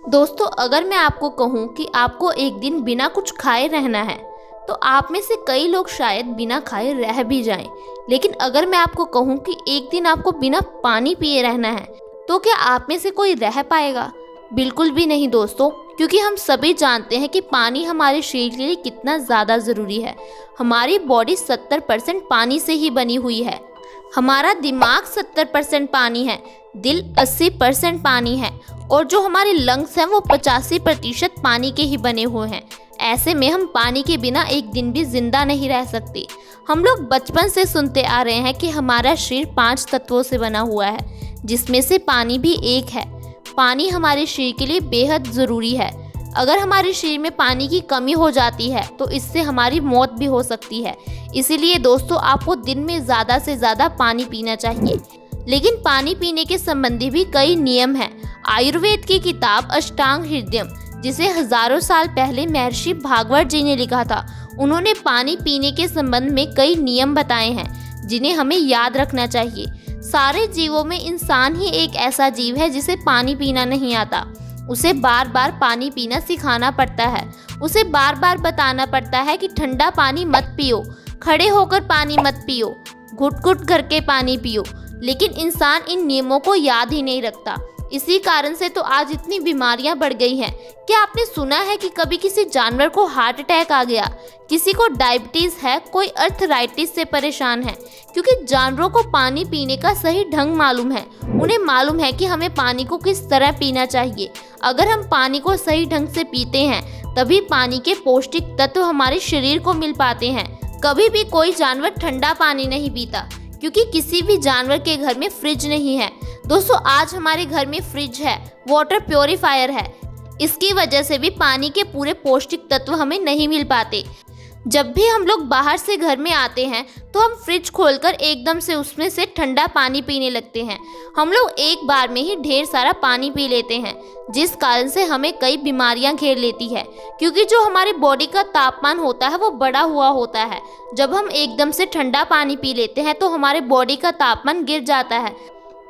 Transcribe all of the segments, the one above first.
दोस्तों, अगर मैं आपको कहूँ कि आपको एक दिन बिना कुछ खाए रहना है तो आप में से कई लोग शायद बिना खाए रह भी जाएं। लेकिन अगर मैं आपको कहूँ कि एक दिन आपको बिना पानी पिए रहना है तो क्या आप में से कोई रह पाएगा? बिल्कुल भी नहीं दोस्तों, क्योंकि हम सभी जानते हैं कि पानी हमारे शरीर के लिए कितना ज़्यादा ज़रूरी है। हमारी बॉडी 70% पानी से ही बनी हुई है। हमारा दिमाग 70% पानी है, दिल 80% पानी है और जो हमारे लंग्स हैं वो 85% पानी के ही बने हुए हैं। ऐसे में हम पानी के बिना एक दिन भी जिंदा नहीं रह सकते। हम लोग बचपन से सुनते आ रहे हैं कि हमारा शरीर 5 तत्वों से बना हुआ है, जिसमें से पानी भी एक है। पानी हमारे शरीर के लिए बेहद ज़रूरी है। अगर हमारे शरीर में पानी की कमी हो जाती है तो इससे हमारी मौत भी हो सकती है। इसीलिए दोस्तों, आपको दिन में ज़्यादा से ज़्यादा पानी पीना चाहिए। लेकिन पानी पीने के संबंधी भी कई नियम हैं। आयुर्वेद की किताब अष्टांग हृदयम, जिसे हजारों साल पहले महर्षि भागवत जी ने लिखा था, उन्होंने पानी पीने के संबंध में कई नियम बताए हैं जिन्हें हमें याद रखना चाहिए। सारे जीवों में इंसान ही एक ऐसा जीव है जिसे पानी पीना नहीं आता। उसे बार बार पानी पीना सिखाना पड़ता है। उसे बार बार बताना पड़ता है कि ठंडा पानी मत पियो, खड़े होकर पानी मत पियो, घुट घुट करके पानी पियो। लेकिन इंसान इन नियमों को याद ही नहीं रखता। इसी कारण से तो आज इतनी बीमारियां बढ़ गई हैं। क्या आपने सुना है कि कभी किसी जानवर को हार्ट अटैक आ गया, किसी को डायबिटीज़ है, कोई अर्थराइटिस से परेशान है? क्योंकि जानवरों को पानी पीने का सही ढंग मालूम है। उन्हें मालूम है कि हमें पानी को किस तरह पीना चाहिए। अगर हम पानी को सही ढंग से पीते हैं तभी पानी के पौष्टिक तत्व हमारे शरीर को मिल पाते हैं। कभी भी कोई जानवर ठंडा पानी नहीं पीता, क्योंकि किसी भी जानवर के घर में फ्रिज नहीं है। दोस्तों, आज हमारे घर में फ्रिज है, वाटर प्योरीफायर है। इसकी वजह से भी पानी के पूरे पौष्टिक तत्व हमें नहीं मिल पाते। जब भी हम लोग बाहर से घर में आते हैं तो हम फ्रिज खोलकर एकदम से उसमें से ठंडा पानी पीने लगते हैं। हम लोग एक बार में ही ढेर सारा पानी पी लेते हैं, जिस कारण से हमें कई बीमारियां घेर लेती है। क्योंकि जो हमारी बॉडी का तापमान होता है वो बढ़ा हुआ होता है। जब हम एकदम से ठंडा पानी पी लेते हैं तो हमारे बॉडी का तापमान गिर जाता है,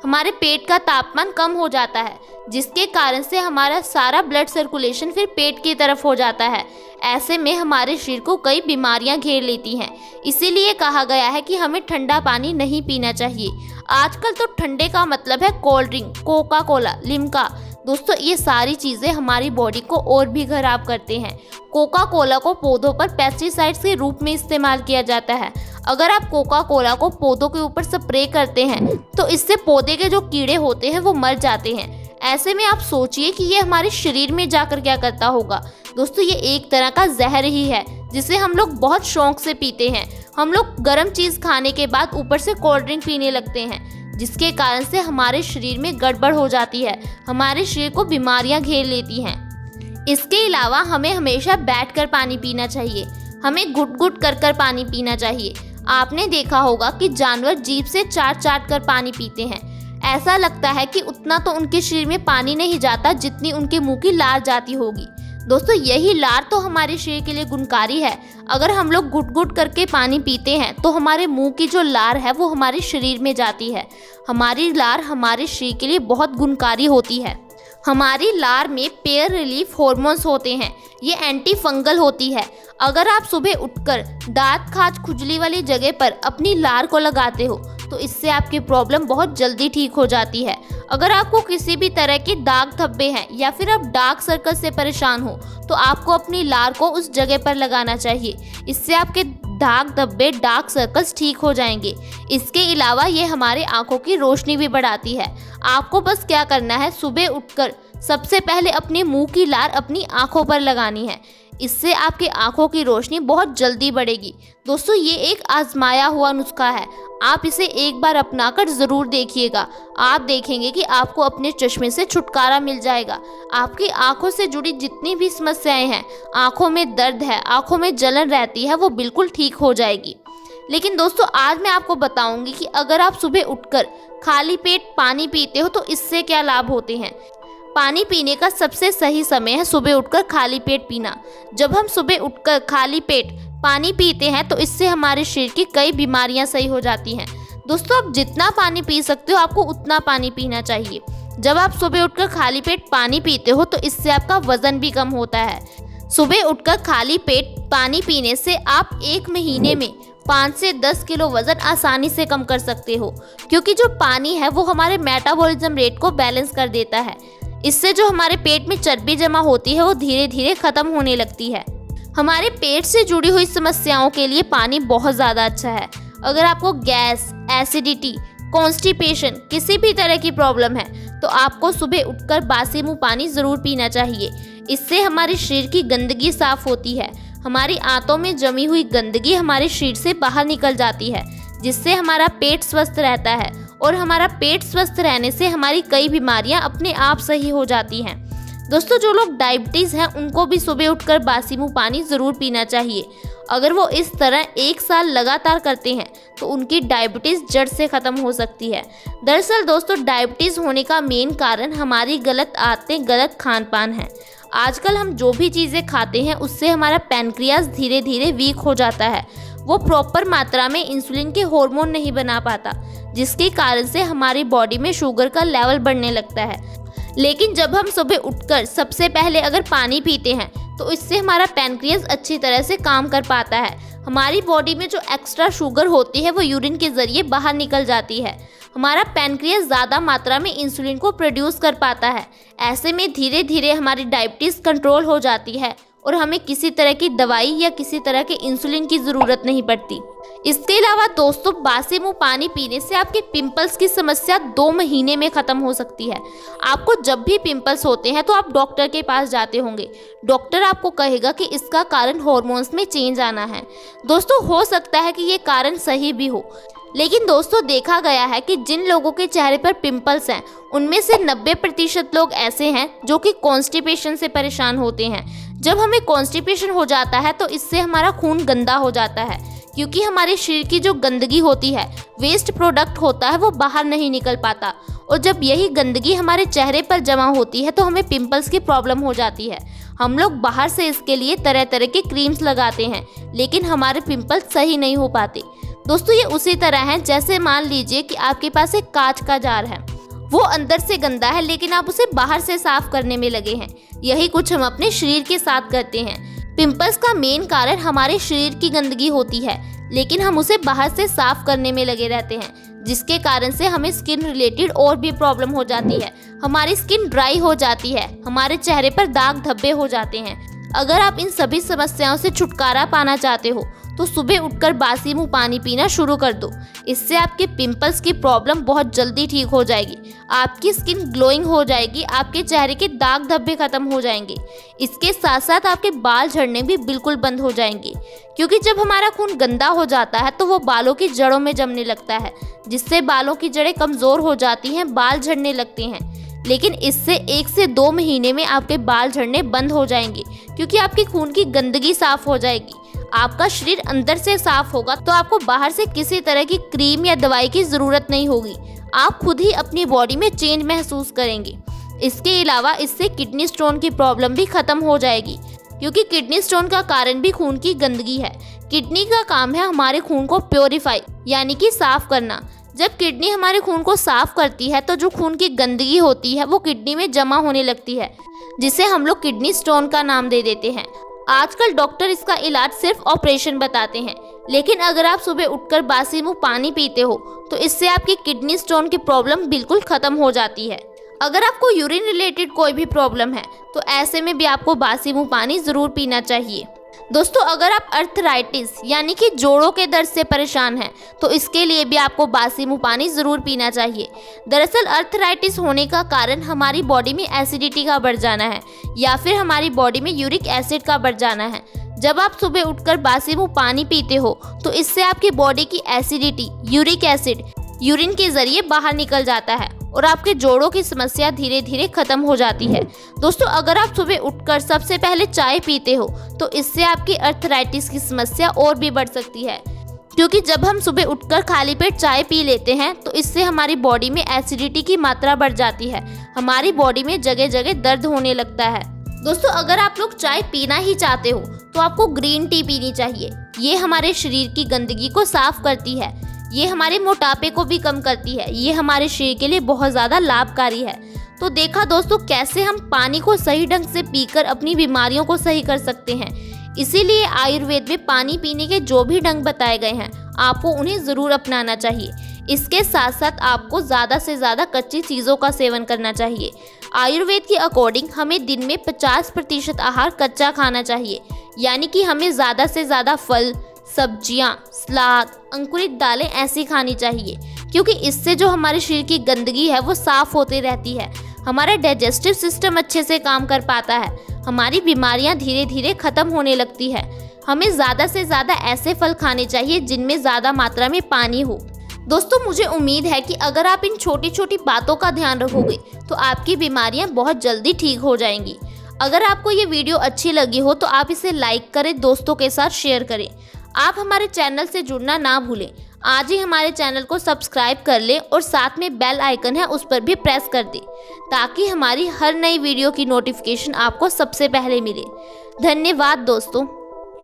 हमारे पेट का तापमान कम हो जाता है, जिसके कारण से हमारा सारा ब्लड सर्कुलेशन फिर पेट की तरफ हो जाता है। ऐसे में हमारे शरीर को कई बीमारियां घेर लेती हैं। इसीलिए कहा गया है कि हमें ठंडा पानी नहीं पीना चाहिए। आजकल तो ठंडे का मतलब है cold drink, Coca Cola, Limca. दोस्तों, ये सारी चीज़ें हमारी बॉडी को और भी खराब करते हैं। कोका कोला को पौधों पर पेस्टिसाइड्स के रूप में इस्तेमाल किया जाता है। अगर आप कोका कोला को पौधों के ऊपर स्प्रे करते हैं तो इससे पौधे के जो कीड़े होते हैं वो मर जाते हैं। ऐसे में आप सोचिए कि ये हमारे शरीर में जाकर क्या करता होगा। दोस्तों, ये एक तरह का जहर ही है जिसे हम लोग बहुत शौक से पीते हैं। हम लोग गर्म चीज़ खाने के बाद ऊपर से कोल्ड ड्रिंक पीने लगते हैं, जिसके कारण से हमारे शरीर में गड़बड़ हो जाती है, हमारे शरीर को बीमारियां घेर लेती हैं। इसके अलावा हमें हमेशा बैठकर पानी पीना चाहिए। हमें घुट घुट कर पानी पीना चाहिए। आपने देखा होगा कि जानवर जीभ से चाट चाट कर पानी पीते हैं। ऐसा लगता है कि उतना तो उनके शरीर में पानी नहीं जाता जितनी उनके मुंह की लार जाती होगी। दोस्तों, यही लार तो हमारे शरीर के लिए गुणकारी है। अगर हम लोग घुट घुट करके पानी पीते हैं तो हमारे मुंह की जो लार है वो हमारे शरीर में जाती है। हमारी लार हमारे शरीर के लिए बहुत गुणकारी होती है। हमारी लार में पेयर रिलीफ हार्मोन्स होते हैं। ये एंटी फंगल होती है। अगर आप सुबह उठकर दांत खाज खुजली वाली जगह पर अपनी लार को लगाते हो तो इससे आपकी प्रॉब्लम बहुत जल्दी ठीक हो जाती है। अगर आपको किसी भी तरह के दाग धब्बे हैं या फिर आप डार्क सर्कल से परेशान हो तो आपको अपनी लार को उस जगह पर लगाना चाहिए। इससे आपके दाग धब्बे, डार्क सर्कल्स ठीक हो जाएंगे। इसके अलावा ये हमारे आंखों की रोशनी भी बढ़ाती है। आपको बस क्या करना है, सुबह उठकर सबसे पहले अपने मुंह की लार अपनी आंखों पर लगानी है। इससे आपकी आंखों की रोशनी बहुत जल्दी बढ़ेगी। दोस्तों, ये एक आजमाया हुआ नुस्खा है। आप इसे एक बार अपनाकर ज़रूर देखिएगा। आप देखेंगे कि आपको अपने चश्मे से छुटकारा मिल जाएगा। आपकी आंखों से जुड़ी जितनी भी समस्याएं हैं, आंखों में दर्द है, आंखों में जलन रहती है, वो बिल्कुल ठीक हो जाएगी। लेकिन दोस्तों, आज मैं आपको बताऊंगी कि अगर आप सुबह उठकर खाली पेट पानी पीते हो तो इससे क्या लाभ होते हैं। पानी पीने का सबसे सही समय है सुबह उठकर खाली पेट पीना। जब हम सुबह उठकर खाली पेट पानी पीते हैं तो इससे हमारे शरीर की कई बीमारियां सही हो जाती हैं। दोस्तों, आप जितना पानी पी सकते हो आपको उतना पानी पीना चाहिए। जब आप सुबह उठकर खाली पेट पानी पीते हो तो इससे आपका वजन भी कम होता है। सुबह उठकर खाली पेट पानी पीने से आप 1 महीने में 5 से 10 किलो वजन आसानी से कम कर सकते हो, क्योंकि जो पानी है वो हमारे मेटाबॉलिज्म रेट को बैलेंस कर देता है। इससे जो हमारे पेट में चर्बी जमा होती है वो धीरे धीरे खत्म होने लगती है। हमारे पेट से जुड़ी हुई समस्याओं के लिए पानी बहुत ज़्यादा अच्छा है। अगर आपको गैस, एसिडिटी, कॉन्स्टिपेशन, किसी भी तरह की प्रॉब्लम है तो आपको सुबह उठकर बासी मुंह पानी ज़रूर पीना चाहिए। इससे हमारे शरीर की गंदगी साफ होती है। हमारी आंतों में जमी हुई गंदगी हमारे शरीर से बाहर निकल जाती है, जिससे हमारा पेट स्वस्थ रहता है। और हमारा पेट स्वस्थ रहने से हमारी कई बीमारियां अपने आप सही हो जाती हैं। दोस्तों, जो लोग डायबिटीज़ हैं उनको भी सुबह उठकर बासी मुंह पानी ज़रूर पीना चाहिए। अगर वो इस तरह 1 साल लगातार करते हैं तो उनकी डायबिटीज़ जड़ से ख़त्म हो सकती है। दरअसल दोस्तों, डायबिटीज़ होने का मेन कारण हमारी गलत आदतें, गलत खान पान है। आजकल हम जो भी चीज़ें खाते हैं उससे हमारा पैनक्रियाज धीरे धीरे वीक हो जाता है। वो प्रॉपर मात्रा में इंसुलिन के हार्मोन नहीं बना पाता, जिसके कारण से हमारी बॉडी में शुगर का लेवल बढ़ने लगता है। लेकिन जब हम सुबह उठकर सबसे पहले अगर पानी पीते हैं तो इससे हमारा पैनक्रियाज अच्छी तरह से काम कर पाता है। हमारी बॉडी में जो एक्स्ट्रा शुगर होती है वो यूरिन के ज़रिए बाहर निकल जाती है। हमारा पैनक्रियाज ज़्यादा मात्रा में इंसुलिन को प्रोड्यूस कर पाता है। ऐसे में धीरे धीरे हमारी डायबिटीज़ कंट्रोल हो जाती है और हमें किसी तरह की दवाई या किसी तरह के इंसुलिन की ज़रूरत नहीं पड़ती। इसके अलावा दोस्तों, बासी मुंह पानी पीने से आपके पिंपल्स की समस्या 2 महीने में ख़त्म हो सकती है। आपको जब भी पिंपल्स होते हैं तो आप डॉक्टर के पास जाते होंगे। डॉक्टर आपको कहेगा कि इसका कारण हार्मोन्स में चेंज आना है। दोस्तों, हो सकता है कि ये कारण सही भी हो, लेकिन दोस्तों देखा गया है कि जिन लोगों के चेहरे पर पिंपल्स हैं उनमें से 90% लोग ऐसे हैं जो कि कॉन्स्टिपेशन से परेशान होते हैं। जब हमें कॉन्स्टिपेशन हो जाता है तो इससे हमारा खून गंदा हो जाता है, क्योंकि हमारे शरीर की जो गंदगी होती है, वेस्ट प्रोडक्ट होता है, वो बाहर नहीं निकल पाता। और जब यही गंदगी हमारे चेहरे पर जमा होती है तो हमें पिंपल्स की प्रॉब्लम हो जाती है। हम लोग बाहर से इसके लिए तरह तरह के क्रीम्स लगाते हैं, लेकिन हमारे पिंपल्स सही नहीं हो पाते। दोस्तों, ये उसी तरह है जैसे मान लीजिए कि आपके पास एक कांच का जार है। वो अंदर से गंदा है लेकिन आप उसे बाहर से साफ करने में लगे हैं। यही कुछ हम अपने शरीर के साथ करते हैं। पिंपल्स का मेन कारण हमारे शरीर की गंदगी होती है, लेकिन हम उसे बाहर से साफ करने में लगे रहते हैं, जिसके कारण से हमें स्किन रिलेटेड और भी प्रॉब्लम हो जाती है। हमारी स्किन ड्राई हो जाती है, हमारे चेहरे पर दाग धब्बे हो जाते हैं। अगर आप इन सभी समस्याओं से छुटकारा पाना चाहते हो तो सुबह उठकर बासी मुंह पानी पीना शुरू कर दो। इससे आपके पिंपल्स की प्रॉब्लम बहुत जल्दी ठीक हो जाएगी। आपकी स्किन ग्लोइंग हो जाएगी, आपके चेहरे के दाग धब्बे खत्म हो जाएंगे। इसके साथ साथ आपके बाल झड़ने भी बिल्कुल बंद हो जाएंगे, क्योंकि जब हमारा खून गंदा हो जाता है तो वो बालों की जड़ों में जमने लगता है, जिससे बालों की जड़ें कमज़ोर हो जाती हैं, बाल झड़ने लगते हैं। लेकिन इससे 1 से 2 महीने में आपके बाल झड़ने बंद हो जाएंगे, क्योंकि आपके खून की गंदगी साफ हो जाएगी। आपका शरीर अंदर से साफ होगा तो आपको बाहर से किसी तरह की क्रीम या दवाई की ज़रूरत नहीं होगी। आप खुद ही अपनी बॉडी में चेंज महसूस करेंगे। इसके अलावा इससे किडनी स्टोन की प्रॉब्लम भी ख़त्म हो जाएगी, क्योंकि किडनी स्टोन का कारण भी खून की गंदगी है। किडनी का काम है हमारे खून को प्योरीफाई यानी कि साफ करना। जब किडनी हमारे खून को साफ करती है तो जो खून की गंदगी होती है वो किडनी में जमा होने लगती है, जिसे हम लोग किडनी स्टोन का नाम दे देते हैं। आजकल डॉक्टर इसका इलाज सिर्फ ऑपरेशन बताते हैं, लेकिन अगर आप सुबह उठकर बासी मुंह पानी पीते हो तो इससे आपकी किडनी स्टोन की प्रॉब्लम बिल्कुल ख़त्म हो जाती है। अगर आपको यूरिन रिलेटेड कोई भी प्रॉब्लम है तो ऐसे में भी आपको बासी मुंह पानी ज़रूर पीना चाहिए। दोस्तों, अगर आप अर्थराइटिस यानी कि जोड़ों के दर्द से परेशान हैं तो इसके लिए भी आपको बासी मुंह पानी ज़रूर पीना चाहिए। दरअसल अर्थराइटिस होने का कारण हमारी बॉडी में एसिडिटी का बढ़ जाना है या फिर हमारी बॉडी में यूरिक एसिड का बढ़ जाना है। जब आप सुबह उठकर बासी मुंह पानी पीते हो तो इससे आपकी बॉडी की एसिडिटी, यूरिक एसिड यूरिन के ज़रिए बाहर निकल जाता है और आपके जोड़ों की समस्या धीरे धीरे खत्म हो जाती है। दोस्तों, अगर आप सुबह उठकर सबसे पहले चाय पीते हो तो इससे आपकी अर्थराइटिस की समस्या और भी बढ़ सकती है, क्योंकि जब हम सुबह उठकर खाली पेट चाय पी लेते हैं तो इससे हमारी बॉडी में एसिडिटी की मात्रा बढ़ जाती है। हमारी बॉडी में जगह जगह दर्द होने लगता है। दोस्तों, अगर आप लोग चाय पीना ही चाहते हो तो आपको ग्रीन टी पीनी चाहिए। ये हमारे शरीर की गंदगी को साफ करती है, ये हमारे मोटापे को भी कम करती है, ये हमारे शरीर के लिए बहुत ज़्यादा लाभकारी है। तो देखा दोस्तों कैसे हम पानी को सही ढंग से पीकर अपनी बीमारियों को सही कर सकते हैं। इसीलिए आयुर्वेद में पानी पीने के जो भी ढंग बताए गए हैं आपको उन्हें ज़रूर अपनाना चाहिए। इसके साथ साथ आपको ज़्यादा से ज़्यादा कच्ची चीज़ों का सेवन करना चाहिए। आयुर्वेद के अकॉर्डिंग हमें दिन में 50% आहार कच्चा खाना चाहिए, यानी कि हमें ज़्यादा से ज़्यादा फल, सब्जियां, सलाद, अंकुरित दालें ऐसी खानी चाहिए, क्योंकि इससे जो हमारे शरीर की गंदगी है वो साफ़ होती रहती है, हमारा डाइजेस्टिव सिस्टम अच्छे से काम कर पाता है, हमारी बीमारियां धीरे धीरे ख़त्म होने लगती है। हमें ज़्यादा से ज़्यादा ऐसे फल खाने चाहिए जिनमें ज़्यादा मात्रा में पानी हो। दोस्तों मुझे उम्मीद है कि अगर आप इन छोटी छोटी बातों का ध्यान रखोगे तो आपकी बीमारियां बहुत जल्दी ठीक हो जाएंगी। अगर आपको ये वीडियो अच्छी लगी हो तो आप इसे लाइक करें, दोस्तों के साथ शेयर करें। आप हमारे चैनल से जुड़ना ना भूलें। आज ही हमारे चैनल को सब्सक्राइब कर लें और साथ में बेल आइकन है उस पर भी प्रेस कर दें, ताकि हमारी हर नई वीडियो की नोटिफिकेशन आपको सबसे पहले मिले। धन्यवाद दोस्तों।